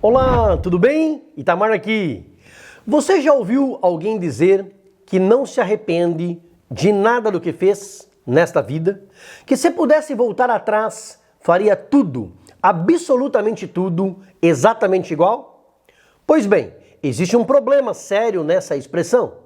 Olá, tudo bem? Itamar aqui. Você já ouviu alguém dizer que não se arrepende de nada do que fez nesta vida? Que se pudesse voltar atrás, faria tudo, absolutamente tudo, exatamente igual? Pois bem, existe um problema sério nessa expressão.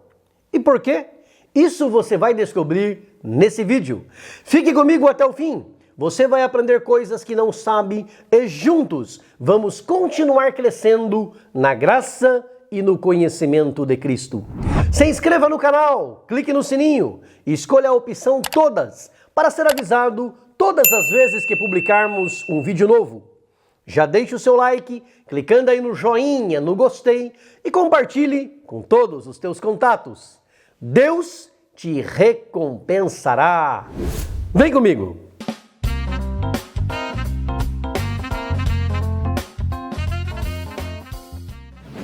E por quê? Isso você vai descobrir nesse vídeo. Fique comigo até o fim. Você vai aprender coisas que não sabe e juntos vamos continuar crescendo na graça e no conhecimento de Cristo. Se inscreva no canal, clique no sininho e escolha a opção todas para ser avisado todas as vezes que publicarmos um vídeo novo. Já deixe o seu like, clicando aí no joinha, no gostei e compartilhe com todos os teus contatos. Deus te recompensará. Vem comigo!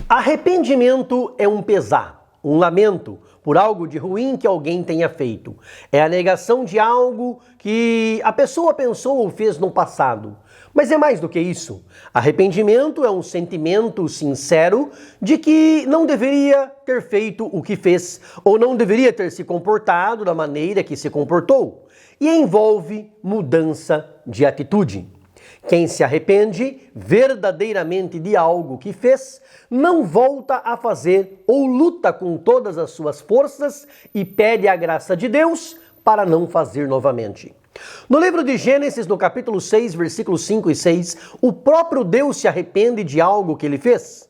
Arrependimento é um pesar, um lamento por algo de ruim que alguém tenha feito. É a negação de algo que a pessoa pensou ou fez no passado. Mas é mais do que isso. Arrependimento é um sentimento sincero de que não deveria ter feito o que fez ou não deveria ter se comportado da maneira que se comportou. E envolve mudança de atitude. Quem se arrepende verdadeiramente de algo que fez, não volta a fazer ou luta com todas as suas forças e pede a graça de Deus para não fazer novamente. No livro de Gênesis, no capítulo 6, versículos 5 e 6, o próprio Deus se arrepende de algo que ele fez.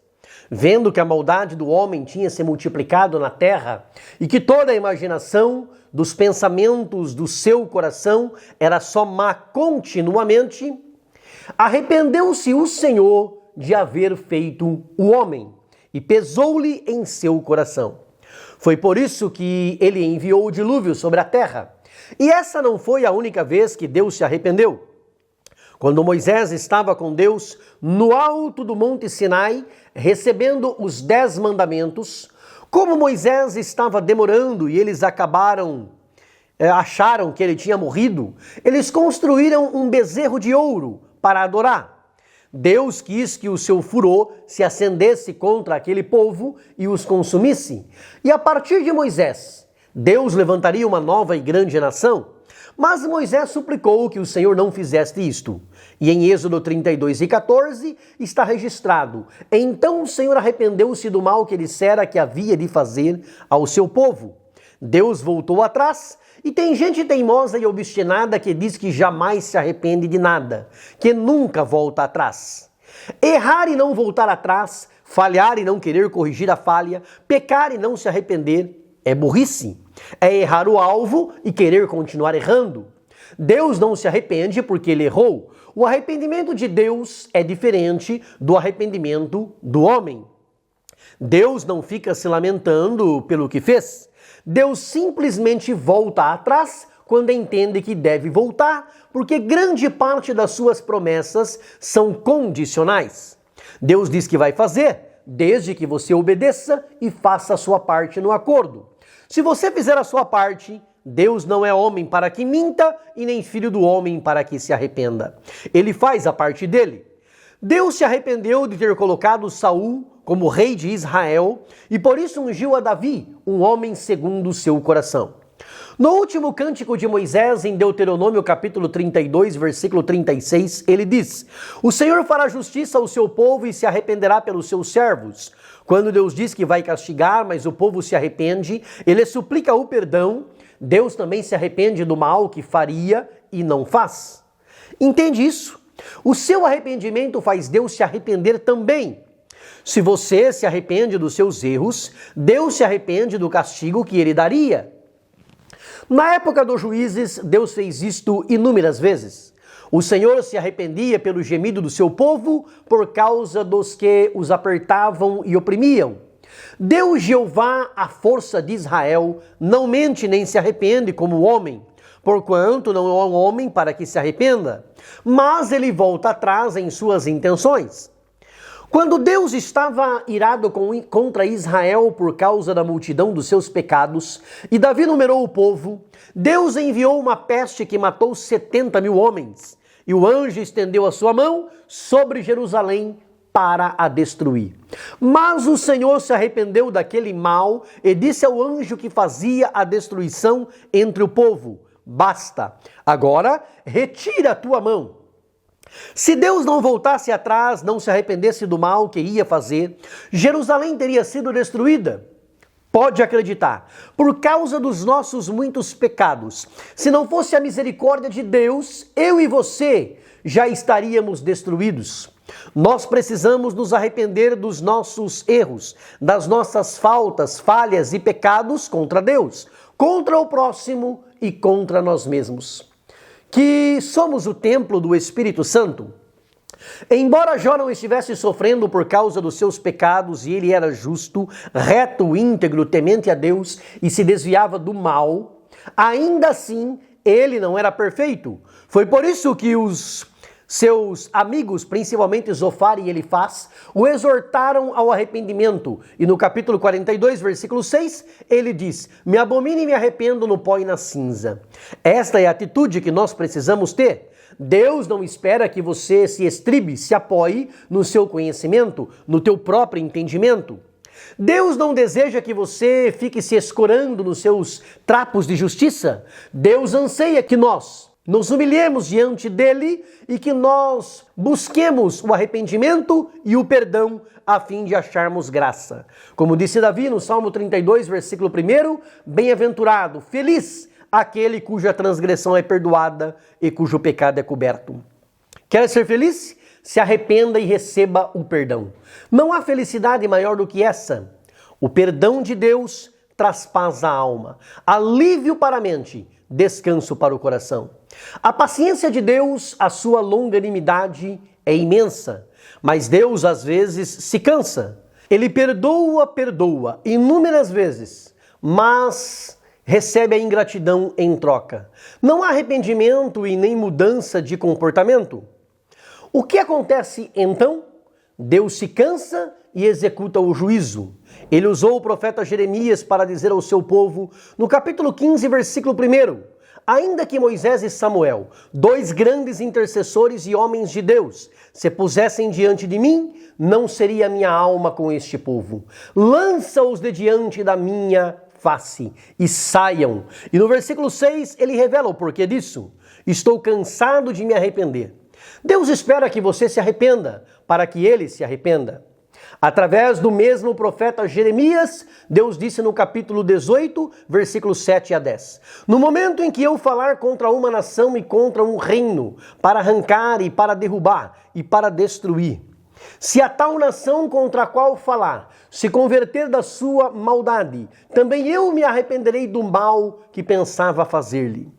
Vendo que a maldade do homem tinha se multiplicado na terra e que toda a imaginação dos pensamentos do seu coração era só má continuamente, arrependeu-se o Senhor de haver feito o homem e pesou-lhe em seu coração. Foi por isso que ele enviou o dilúvio sobre a terra. E essa não foi a única vez que Deus se arrependeu. Quando Moisés estava com Deus no alto do Monte Sinai, recebendo os 10 mandamentos, como Moisés estava demorando e eles acharam que ele tinha morrido, eles construíram um bezerro de ouro para adorar. Deus quis que o seu furor se acendesse contra aquele povo e os consumisse. E a partir de Moisés, Deus levantaria uma nova e grande nação. Mas Moisés suplicou que o Senhor não fizesse isto. E em Êxodo 32 e 14 está registrado: então o Senhor arrependeu-se do mal que dissera que havia de fazer ao seu povo. Deus voltou atrás. E tem gente teimosa e obstinada que diz que jamais se arrepende de nada, que nunca volta atrás. Errar e não voltar atrás, falhar e não querer corrigir a falha, pecar e não se arrepender, é burrice. É errar o alvo e querer continuar errando. Deus não se arrepende porque ele errou. O arrependimento de Deus é diferente do arrependimento do homem. Deus não fica se lamentando pelo que fez. Deus simplesmente volta atrás quando entende que deve voltar, porque grande parte das suas promessas são condicionais. Deus diz que vai fazer, desde que você obedeça e faça a sua parte no acordo. Se você fizer a sua parte, Deus não é homem para que minta e nem filho do homem para que se arrependa. Ele faz a parte dele. Deus se arrependeu de ter colocado Saul como rei de Israel e por isso ungiu a Davi, um homem segundo o seu coração. No último cântico de Moisés, em Deuteronômio capítulo 32, versículo 36, ele diz: o Senhor fará justiça ao seu povo e se arrependerá pelos seus servos. Quando Deus diz que vai castigar, mas o povo se arrepende, ele suplica o perdão. Deus também se arrepende do mal que faria e não faz. Entende isso? O seu arrependimento faz Deus se arrepender também. Se você se arrepende dos seus erros, Deus se arrepende do castigo que ele daria. Na época dos juízes, Deus fez isto inúmeras vezes. O Senhor se arrependia pelo gemido do seu povo por causa dos que os apertavam e oprimiam. Deus Jeová, a força de Israel, não mente nem se arrepende como o homem, porquanto não é um homem para que se arrependa, mas ele volta atrás em suas intenções. Quando Deus estava irado contra Israel por causa da multidão dos seus pecados, e Davi numerou o povo, Deus enviou uma peste que matou 70 mil homens. E o anjo estendeu a sua mão sobre Jerusalém para a destruir. Mas o Senhor se arrependeu daquele mal e disse ao anjo que fazia a destruição entre o povo: basta, agora retira a tua mão. Se Deus não voltasse atrás, não se arrependesse do mal que ia fazer, Jerusalém teria sido destruída. Pode acreditar, por causa dos nossos muitos pecados. Se não fosse a misericórdia de Deus, eu e você já estaríamos destruídos. Nós precisamos nos arrepender dos nossos erros, das nossas faltas, falhas e pecados contra Deus, contra o próximo e contra nós mesmos. Que somos o templo do Espírito Santo. Embora Jó não estivesse sofrendo por causa dos seus pecados e ele era justo, reto, íntegro, temente a Deus e se desviava do mal, ainda assim ele não era perfeito. Foi por isso que os seus amigos, principalmente Zofar e Elifaz, o exortaram ao arrependimento. E no capítulo 42, versículo 6, ele diz: me abomino e me arrependo no pó e na cinza. Esta é a atitude que nós precisamos ter. Deus não espera que você se estribe, se apoie no seu conhecimento, no teu próprio entendimento. Deus não deseja que você fique se escorando nos seus trapos de justiça. Deus anseia que nós nos humilhemos diante dele e que nós busquemos o arrependimento e o perdão a fim de acharmos graça. Como disse Davi no Salmo 32, versículo 1, bem-aventurado, feliz aquele cuja transgressão é perdoada e cujo pecado é coberto. Quer ser feliz? Se arrependa e receba o perdão. Não há felicidade maior do que essa. O perdão de Deus traz paz à alma, alívio para a mente, descanso para o coração. A paciência de Deus, a sua longanimidade é imensa, mas Deus às vezes se cansa. Ele perdoa inúmeras vezes, mas recebe a ingratidão em troca. Não há arrependimento e nem mudança de comportamento. O que acontece então? Deus se cansa e executa o juízo. Ele usou o profeta Jeremias para dizer ao seu povo, no capítulo 15, versículo 1, ainda que Moisés e Samuel, dois grandes intercessores e homens de Deus, se pusessem diante de mim, não seria minha alma com este povo. Lança-os de diante da minha face e saiam. E no versículo 6 ele revela o porquê disso. Estou cansado de me arrepender. Deus espera que você se arrependa, para que ele se arrependa. Através do mesmo profeta Jeremias, Deus disse no capítulo 18, versículos 7 a 10. No momento em que eu falar contra uma nação e contra um reino, para arrancar e para derrubar e para destruir, se a tal nação contra a qual falar se converter da sua maldade, também eu me arrependerei do mal que pensava fazer-lhe.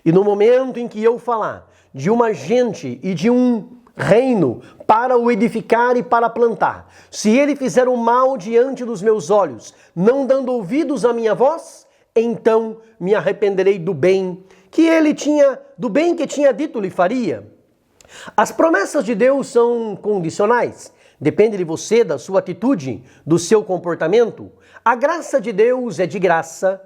E no momento em que eu falar de uma gente e de um reino para o edificar e para plantar, se ele fizer o mal diante dos meus olhos, não dando ouvidos à minha voz, então me arrependerei do bem que tinha dito lhe faria. As promessas de Deus são condicionais. Depende de você, da sua atitude, do seu comportamento. A graça de Deus é de graça.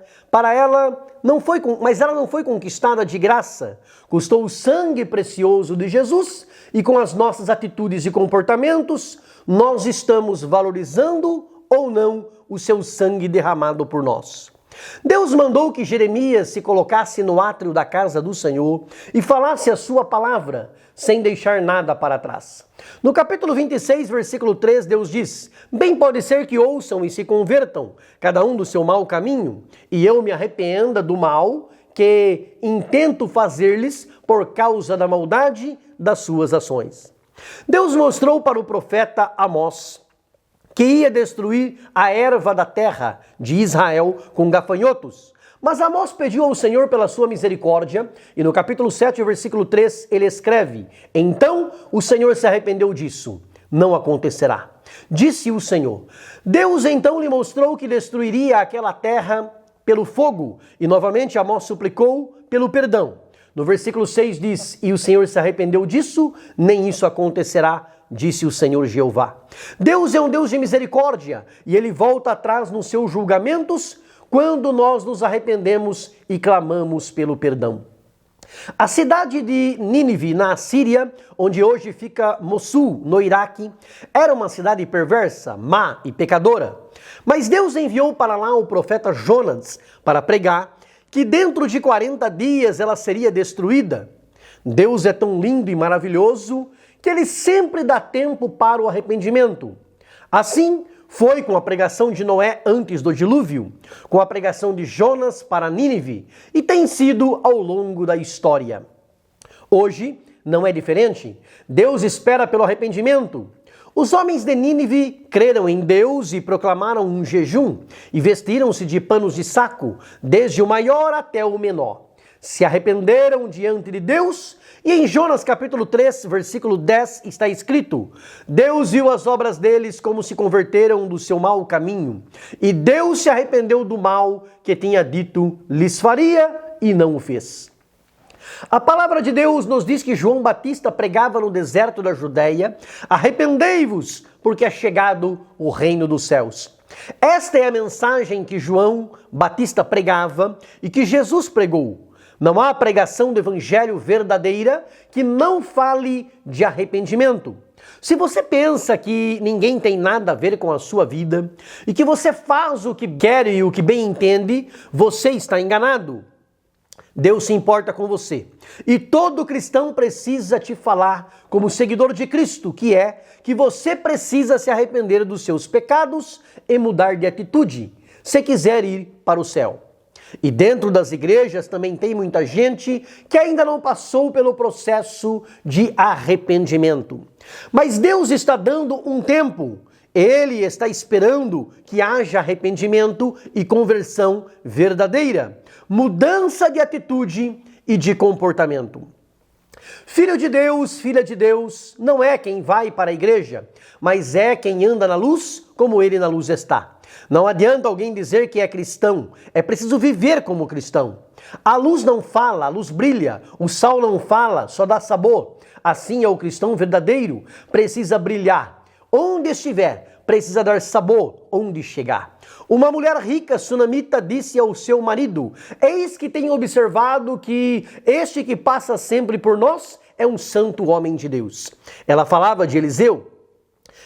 Mas ela não foi conquistada de graça. Custou o sangue precioso de Jesus e com as nossas atitudes e comportamentos, nós estamos valorizando ou não o seu sangue derramado por nós. Deus mandou que Jeremias se colocasse no átrio da casa do Senhor e falasse a sua palavra, sem deixar nada para trás. No capítulo 26, versículo 3, Deus diz: bem pode ser que ouçam e se convertam, cada um do seu mau caminho, e eu me arrependa do mal que intento fazer-lhes por causa da maldade das suas ações. Deus mostrou para o profeta Amós que ia destruir a erva da terra de Israel com gafanhotos. Mas Amós pediu ao Senhor pela sua misericórdia, e no capítulo 7, versículo 3, ele escreve: então o Senhor se arrependeu disso, não acontecerá. Disse o Senhor. Deus então lhe mostrou que destruiria aquela terra pelo fogo, e novamente Amós suplicou pelo perdão. No versículo 6 diz: e o Senhor se arrependeu disso, nem isso acontecerá, disse o Senhor Jeová. Deus é um Deus de misericórdia e ele volta atrás nos seus julgamentos quando nós nos arrependemos e clamamos pelo perdão. A cidade de Nínive, na Síria, onde hoje fica Mossul, no Iraque, era uma cidade perversa, má e pecadora. Mas Deus enviou para lá o profeta Jonas para pregar que dentro de 40 dias ela seria destruída. Deus é tão lindo e maravilhoso que ele sempre dá tempo para o arrependimento. Assim, foi com a pregação de Noé antes do dilúvio, com a pregação de Jonas para Nínive, e tem sido ao longo da história. Hoje não é diferente. Deus espera pelo arrependimento. Os homens de Nínive creram em Deus e proclamaram um jejum, e vestiram-se de panos de saco, desde o maior até o menor. Se arrependeram diante de Deus, e em Jonas capítulo 3, versículo 10 está escrito: Deus viu as obras deles como se converteram do seu mau caminho, e Deus se arrependeu do mal que tinha dito lhes faria e não o fez. A palavra de Deus nos diz que João Batista pregava no deserto da Judéia: arrependei-vos, porque é chegado o reino dos céus. Esta é a mensagem que João Batista pregava e que Jesus pregou. Não há pregação do evangelho verdadeira que não fale de arrependimento. Se você pensa que ninguém tem nada a ver com a sua vida e que você faz o que quer e o que bem entende, você está enganado. Deus se importa com você. E todo cristão precisa te falar, como seguidor de Cristo, que você precisa se arrepender dos seus pecados e mudar de atitude, se quiser ir para o céu. E dentro das igrejas também tem muita gente que ainda não passou pelo processo de arrependimento. Mas Deus está dando um tempo. Ele está esperando que haja arrependimento e conversão verdadeira, mudança de atitude e de comportamento. Filho de Deus, filha de Deus, não é quem vai para a igreja, mas é quem anda na luz como ele na luz está. Não adianta alguém dizer que é cristão, é preciso viver como cristão. A luz não fala, a luz brilha, o sal não fala, só dá sabor. Assim é o cristão verdadeiro, precisa brilhar. Onde estiver, precisa dar sabor onde chegar. Uma mulher rica sunamita disse ao seu marido: eis que tenho observado que este que passa sempre por nós é um santo homem de Deus. Ela falava de Eliseu.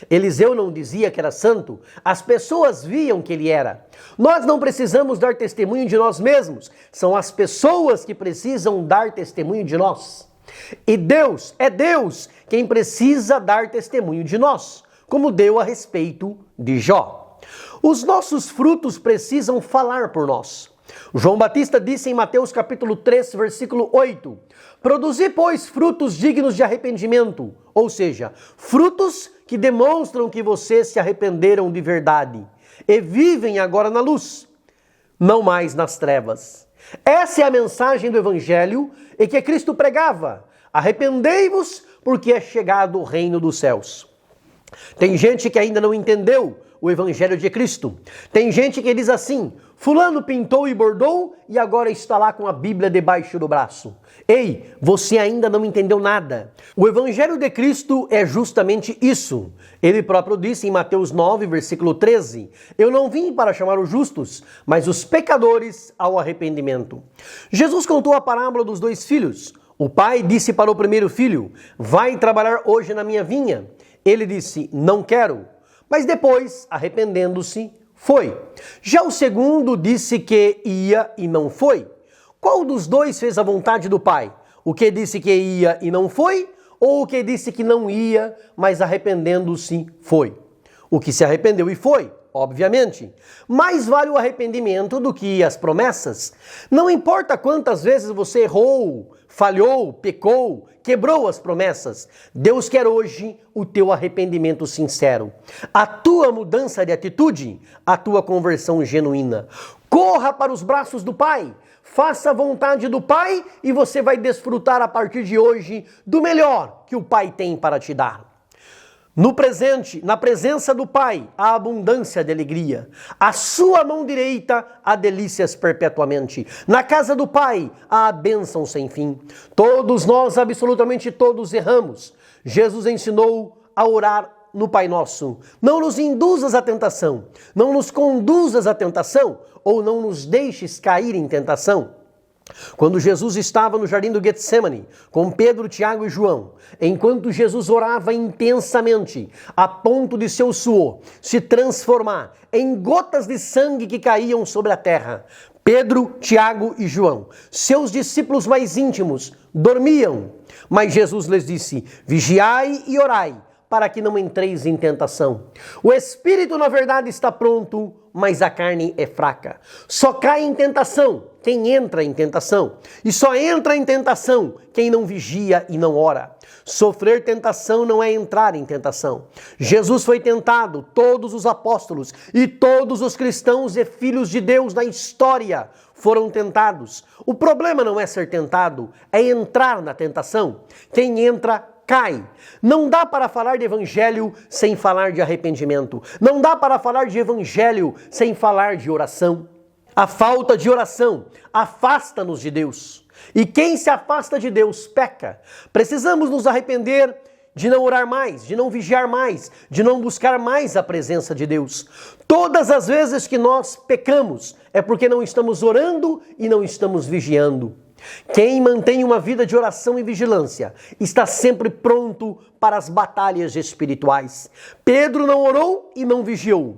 Eliseu não dizia que era santo, as pessoas viam que ele era. Nós não precisamos dar testemunho de nós mesmos, são as pessoas que precisam dar testemunho de nós. E Deus, é Deus quem precisa dar testemunho de nós, como deu a respeito de Jó. Os nossos frutos precisam falar por nós. João Batista disse em Mateus capítulo 3, versículo 8: produzi, pois, frutos dignos de arrependimento, ou seja, frutos que demonstram que vocês se arrependeram de verdade e vivem agora na luz, não mais nas trevas. Essa é a mensagem do Evangelho e que Cristo pregava: arrependei-vos, porque é chegado o reino dos céus. Tem gente que ainda não entendeu o Evangelho de Cristo. Tem gente que diz assim: fulano pintou e bordou e agora está lá com a Bíblia debaixo do braço. Ei, você ainda não entendeu nada. O Evangelho de Cristo é justamente isso. Ele próprio disse em Mateus 9, versículo 13: eu não vim para chamar os justos, mas os pecadores ao arrependimento. Jesus contou a parábola dos dois filhos. O pai disse para o primeiro filho: vai trabalhar hoje na minha vinha. Ele disse: não quero. Mas depois, arrependendo-se, foi. Já o segundo disse que ia e não foi. Qual dos dois fez a vontade do pai? O que disse que ia e não foi? Ou o que disse que não ia, mas arrependendo-se, foi? O que se arrependeu e foi, obviamente. Mais vale o arrependimento do que as promessas. Não importa quantas vezes você errou, falhou, pecou, quebrou as promessas. Deus quer hoje o teu arrependimento sincero, a tua mudança de atitude, a tua conversão genuína. Corra para os braços do Pai, faça a vontade do Pai e você vai desfrutar a partir de hoje do melhor que o Pai tem para te dar. No presente, na presença do Pai, há abundância de alegria. À sua mão direita há delícias perpetuamente. Na casa do Pai há a bênção sem fim. Todos nós, absolutamente todos, erramos. Jesus ensinou a orar no Pai Nosso. Não nos induzas à tentação, não nos conduzas à tentação, ou não nos deixes cair em tentação. Quando Jesus estava no jardim do Getsemane, com Pedro, Tiago e João, enquanto Jesus orava intensamente, a ponto de seu suor se transformar em gotas de sangue que caíam sobre a terra, Pedro, Tiago e João, seus discípulos mais íntimos, dormiam. Mas Jesus lhes disse: vigiai e orai, para que não entreis em tentação. O espírito, na verdade, está pronto, mas a carne é fraca. Só cai em tentação quem entra em tentação. E só entra em tentação quem não vigia e não ora. Sofrer tentação não é entrar em tentação. Jesus foi tentado, todos os apóstolos e todos os cristãos e filhos de Deus na história foram tentados. O problema não é ser tentado, é entrar na tentação. Quem entra, cai. Não dá para falar de evangelho sem falar de arrependimento. Não dá para falar de evangelho sem falar de oração. A falta de oração afasta-nos de Deus. E quem se afasta de Deus peca. Precisamos nos arrepender de não orar mais, de não vigiar mais, de não buscar mais a presença de Deus. Todas as vezes que nós pecamos é porque não estamos orando e não estamos vigiando. Quem mantém uma vida de oração e vigilância está sempre pronto para as batalhas espirituais. Pedro não orou e não vigiou.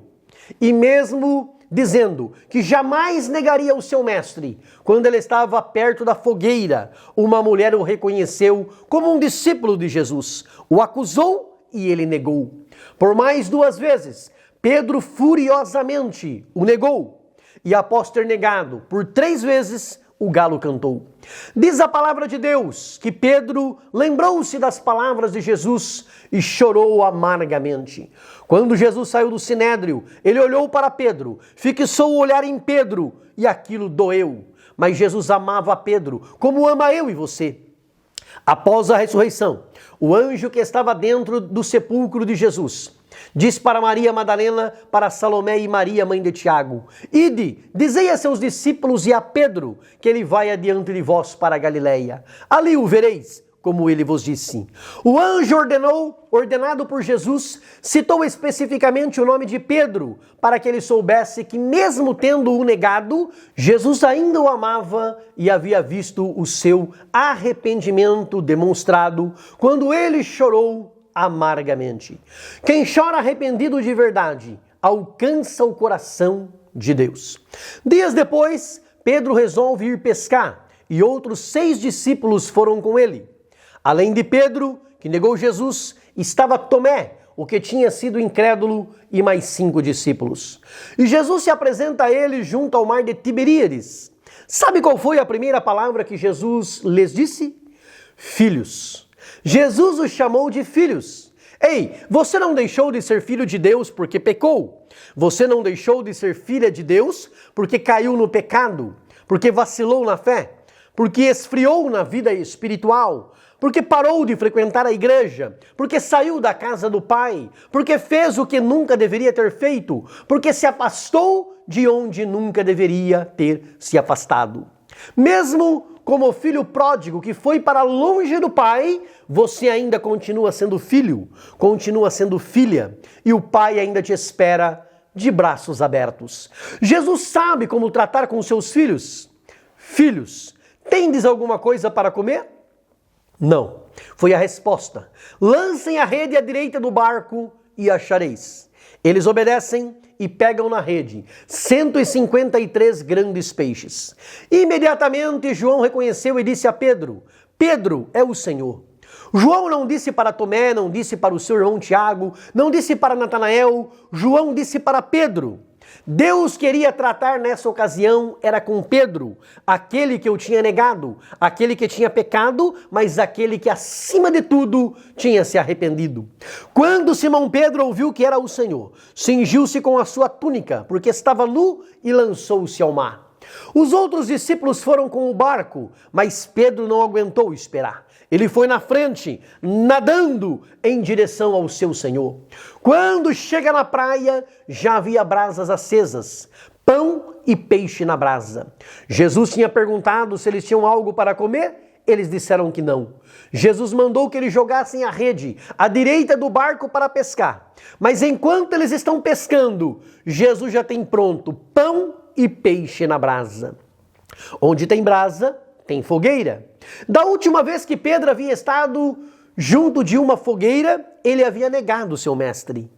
E mesmo dizendo que jamais negaria o seu mestre, quando ele estava perto da fogueira, uma mulher o reconheceu como um discípulo de Jesus, o acusou e ele negou. Por mais 2 vezes, Pedro furiosamente o negou. E após ter negado por 3 vezes, o galo cantou. Diz a palavra de Deus que Pedro lembrou-se das palavras de Jesus e chorou amargamente. Quando Jesus saiu do sinédrio, ele olhou para Pedro, fixou o olhar em Pedro e aquilo doeu. Mas Jesus amava Pedro como ama eu e você. Após a ressurreição, o anjo que estava dentro do sepulcro de Jesus diz para Maria Madalena, para Salomé e Maria, mãe de Tiago: ide, dizei a seus discípulos e a Pedro que ele vai adiante de vós para a Galileia. Ali o vereis, como ele vos disse. O anjo ordenado por Jesus, citou especificamente o nome de Pedro, para que ele soubesse que mesmo tendo-o negado, Jesus ainda o amava e havia visto o seu arrependimento demonstrado quando ele chorou amargamente. Quem chora arrependido de verdade alcança o coração de Deus. Dias depois, Pedro resolve ir pescar e outros 6 discípulos foram com ele. Além de Pedro, que negou Jesus, estava Tomé, o que tinha sido incrédulo, e mais 5 discípulos. E Jesus se apresenta a eles junto ao mar de Tiberíades. Sabe qual foi a primeira palavra que Jesus lhes disse? Filhos. Jesus os chamou de filhos. Ei, você não deixou de ser filho de Deus porque pecou. Você não deixou de ser filha de Deus porque caiu no pecado, porque vacilou na fé, porque esfriou na vida espiritual, porque parou de frequentar a igreja, porque saiu da casa do Pai, porque fez o que nunca deveria ter feito, porque se afastou de onde nunca deveria ter se afastado. Mesmo como filho pródigo que foi para longe do pai, você ainda continua sendo filho, continua sendo filha, e o pai ainda te espera de braços abertos. Jesus sabe como tratar com seus filhos. Filhos, tendes alguma coisa para comer? Não. Foi a resposta. Lancem a rede à direita do barco e achareis. Eles obedecem e pegam na rede 153 grandes peixes. Imediatamente João reconheceu e disse a Pedro: Pedro é o Senhor. João não disse para Tomé, não disse para o seu irmão Tiago, não disse para Natanael, João disse para Pedro. Deus queria tratar nessa ocasião era com Pedro, aquele que eu tinha negado, aquele que tinha pecado, mas aquele que acima de tudo tinha se arrependido. Quando Simão Pedro ouviu que era o Senhor, cingiu-se com a sua túnica, porque estava nu, e lançou-se ao mar. Os outros discípulos foram com o barco, mas Pedro não aguentou esperar. Ele foi na frente, nadando em direção ao seu Senhor. Quando chega na praia, já havia brasas acesas, pão e peixe na brasa. Jesus tinha perguntado se eles tinham algo para comer. Eles disseram que não. Jesus mandou que eles jogassem a rede à direita do barco para pescar. Mas enquanto eles estão pescando, Jesus já tem pronto pão e peixe na brasa. Onde tem brasa, tem fogueira. Da última vez que Pedro havia estado junto de uma fogueira, ele havia negado seu mestre.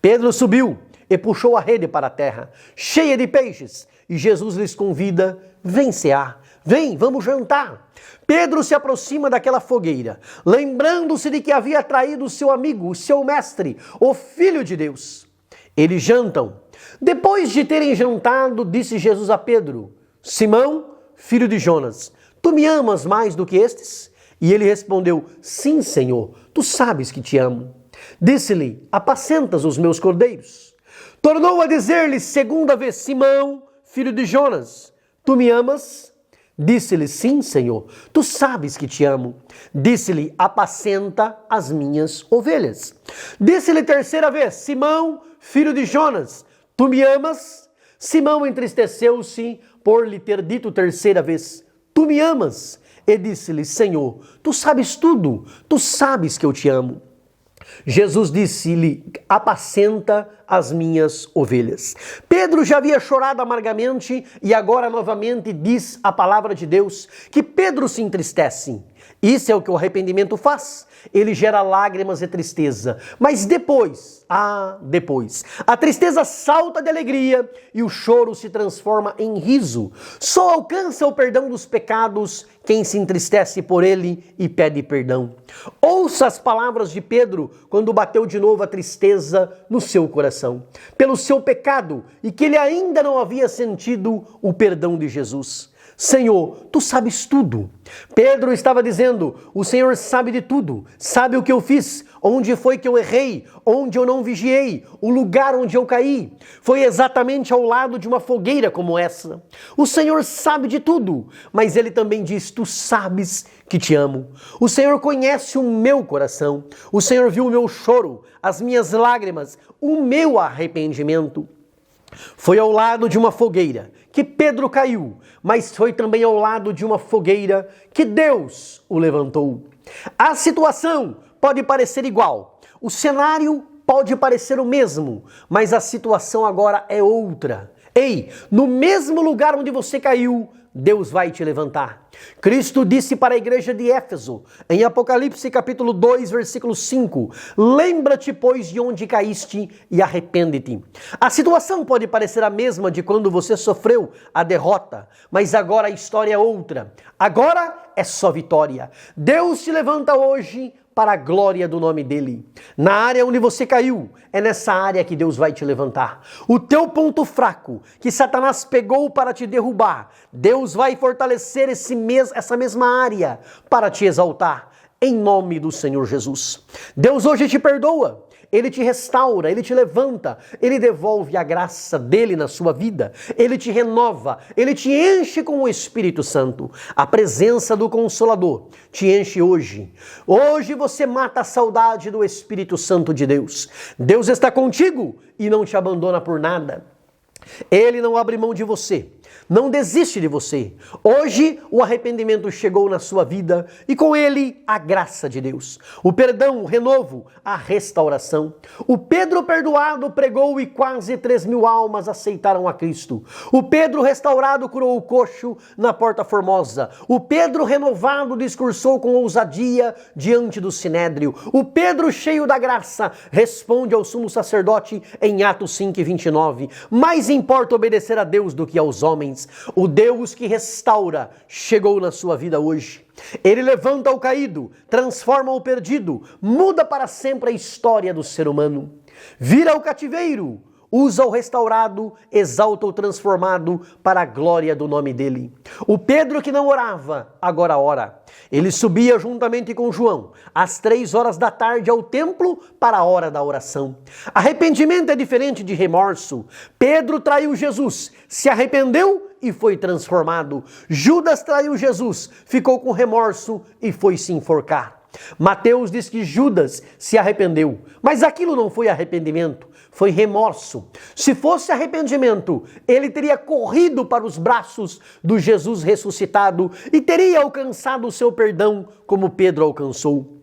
Pedro subiu e puxou a rede para a terra, cheia de peixes, e Jesus lhes convida: vem cear, vem, vamos jantar. Pedro se aproxima daquela fogueira, lembrando-se de que havia traído seu amigo, o seu mestre, o Filho de Deus. Eles jantam. Depois de terem jantado, disse Jesus a Pedro: Simão, filho de Jonas, tu me amas mais do que estes? E ele respondeu: sim, Senhor, tu sabes que te amo. Disse-lhe: apacentas os meus cordeiros. Tornou a dizer-lhe segunda vez: Simão, filho de Jonas, tu me amas? Disse-lhe: sim, Senhor, tu sabes que te amo. Disse-lhe: apacenta as minhas ovelhas. Disse-lhe terceira vez: Simão, filho de Jonas, tu me amas? Simão entristeceu-se por lhe ter dito terceira vez: tu me amas? E disse-lhe: Senhor, tu sabes tudo, tu sabes que eu te amo. Jesus disse-lhe: apacenta as minhas ovelhas. Pedro já havia chorado amargamente e agora novamente diz a palavra de Deus que Pedro se entristece. Isso é o que o arrependimento faz. Ele gera lágrimas e tristeza. Mas depois, a tristeza salta de alegria e o choro se transforma em riso. Só alcança o perdão dos pecados quem se entristece por ele e pede perdão. Ouça as palavras de Pedro quando bateu de novo a tristeza no seu coração, pelo seu pecado e que ele ainda não havia sentido o perdão de Jesus. Senhor, tu sabes tudo. Pedro estava dizendo: o Senhor sabe de tudo, sabe o que eu fiz, onde foi que eu errei, onde eu não vigiei, o lugar onde eu caí. Foi exatamente ao lado de uma fogueira como essa. O Senhor sabe de tudo, mas ele também diz: tu sabes que te amo. O Senhor conhece o meu coração, o Senhor viu o meu choro, as minhas lágrimas, o meu arrependimento. Foi ao lado de uma fogueira que Pedro caiu, mas foi também ao lado de uma fogueira que Deus o levantou. A situação pode parecer igual, o cenário pode parecer o mesmo, mas a situação agora é outra. Ei, no mesmo lugar onde você caiu, Deus vai te levantar. Cristo disse para a igreja de Éfeso, em Apocalipse capítulo 2, versículo 5, lembra-te, pois, de onde caíste e arrepende-te. A situação pode parecer a mesma de quando você sofreu a derrota, mas agora a história é outra. Agora é só vitória. Deus te levanta hoje para a glória do nome dele. Na área onde você caiu, é nessa área que Deus vai te levantar. O teu ponto fraco, que Satanás pegou para te derrubar, Deus vai fortalecer essa mesma área para te exaltar, em nome do Senhor Jesus. Deus hoje te perdoa. Ele te restaura, Ele te levanta, Ele devolve a graça dEle na sua vida, Ele te renova, Ele te enche com o Espírito Santo. A presença do Consolador te enche hoje. Hoje você mata a saudade do Espírito Santo de Deus. Deus está contigo e não te abandona por nada. Ele não abre mão de você, não desiste de você. Hoje o arrependimento chegou na sua vida e com ele a graça de Deus, o perdão, o renovo, a restauração. O Pedro perdoado pregou e quase 3.000 almas aceitaram a Cristo. O Pedro restaurado curou o coxo na Porta Formosa. O Pedro renovado discursou com ousadia diante do Sinédrio. O Pedro cheio da graça responde ao sumo sacerdote em Atos 5:29. Mais importa obedecer a Deus do que aos homens. O Deus que restaura chegou na sua vida hoje. Ele levanta o caído, transforma o perdido, muda para sempre a história do ser humano. Vira o cativeiro, usa o restaurado, exalta o transformado para a glória do nome dele. O Pedro que não orava, agora ora. Ele subia juntamente com João, às 3 horas da tarde ao templo para a hora da oração. Arrependimento é diferente de remorso. Pedro traiu Jesus, se arrependeu e foi transformado. Judas traiu Jesus, ficou com remorso e foi se enforcar. Mateus diz que Judas se arrependeu, mas aquilo não foi arrependimento, foi remorso. Se fosse arrependimento, ele teria corrido para os braços do Jesus ressuscitado e teria alcançado o seu perdão como Pedro alcançou.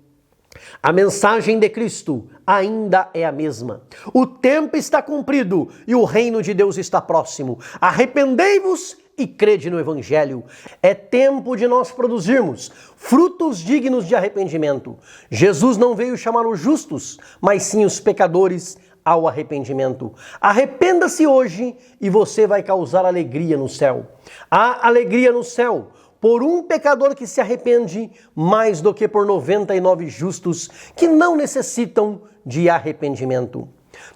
A mensagem de Cristo ainda é a mesma. O tempo está cumprido e o reino de Deus está próximo. Arrependei-vos e crede no Evangelho. É tempo de nós produzirmos frutos dignos de arrependimento. Jesus não veio chamar os justos, mas sim os pecadores ao arrependimento. Arrependa-se hoje e você vai causar alegria no céu. Há alegria no céu por um pecador que se arrepende mais do que por 99 justos que não necessitam de arrependimento.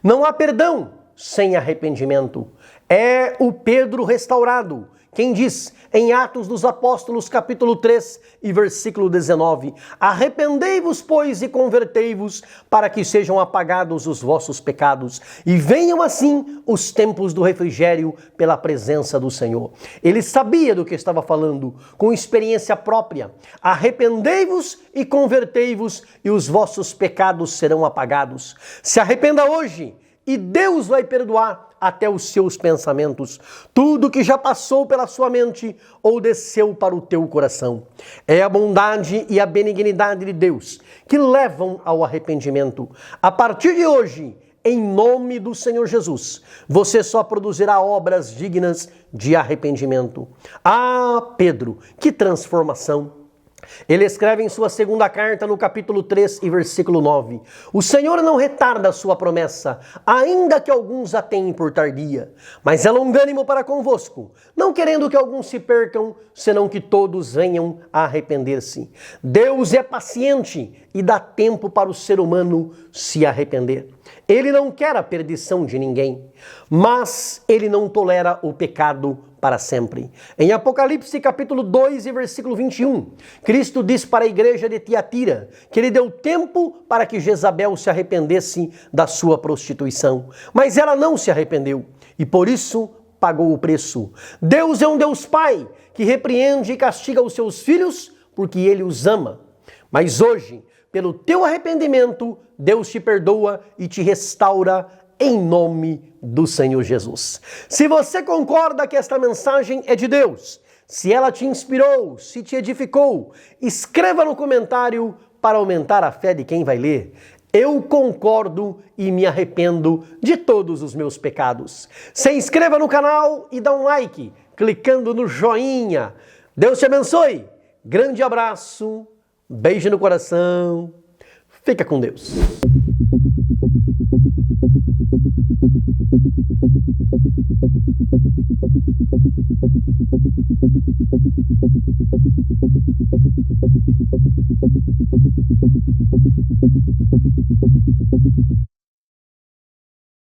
Não há perdão sem arrependimento. É o Pedro restaurado quem diz em Atos dos Apóstolos, capítulo 3 e versículo 19: arrependei-vos, pois, e convertei-vos, para que sejam apagados os vossos pecados, e venham assim os tempos do refrigério pela presença do Senhor. Ele sabia do que estava falando, com experiência própria. Arrependei-vos e convertei-vos, e os vossos pecados serão apagados. Se arrependa hoje, e Deus vai perdoar até os seus pensamentos, tudo que já passou pela sua mente ou desceu para o teu coração. É a bondade e a benignidade de Deus que levam ao arrependimento. A partir de hoje, em nome do Senhor Jesus, você só produzirá obras dignas de arrependimento. Ah, Pedro, que transformação! Ele escreve em sua segunda carta, no capítulo 3 e versículo 9: o Senhor não retarda a sua promessa, ainda que alguns a tenham por tardia, mas é longânimo para convosco, não querendo que alguns se percam, senão que todos venham a arrepender-se. Deus é paciente e dá tempo para o ser humano se arrepender. Ele não quer a perdição de ninguém, mas ele não tolera o pecado para sempre. Em Apocalipse capítulo 2 e versículo 21, Cristo diz para a igreja de Tiatira que ele deu tempo para que Jezabel se arrependesse da sua prostituição, mas ela não se arrependeu e por isso pagou o preço. Deus é um Deus Pai que repreende e castiga os seus filhos porque ele os ama. Mas hoje, pelo teu arrependimento, Deus te perdoa e te restaura em nome do Senhor Jesus. Se você concorda que esta mensagem é de Deus, se ela te inspirou, se te edificou, escreva no comentário para aumentar a fé de quem vai ler. Eu concordo e me arrependo de todos os meus pecados. Se inscreva no canal e dá um like, clicando no joinha. Deus te abençoe. Grande abraço, beijo no coração. Fica com Deus.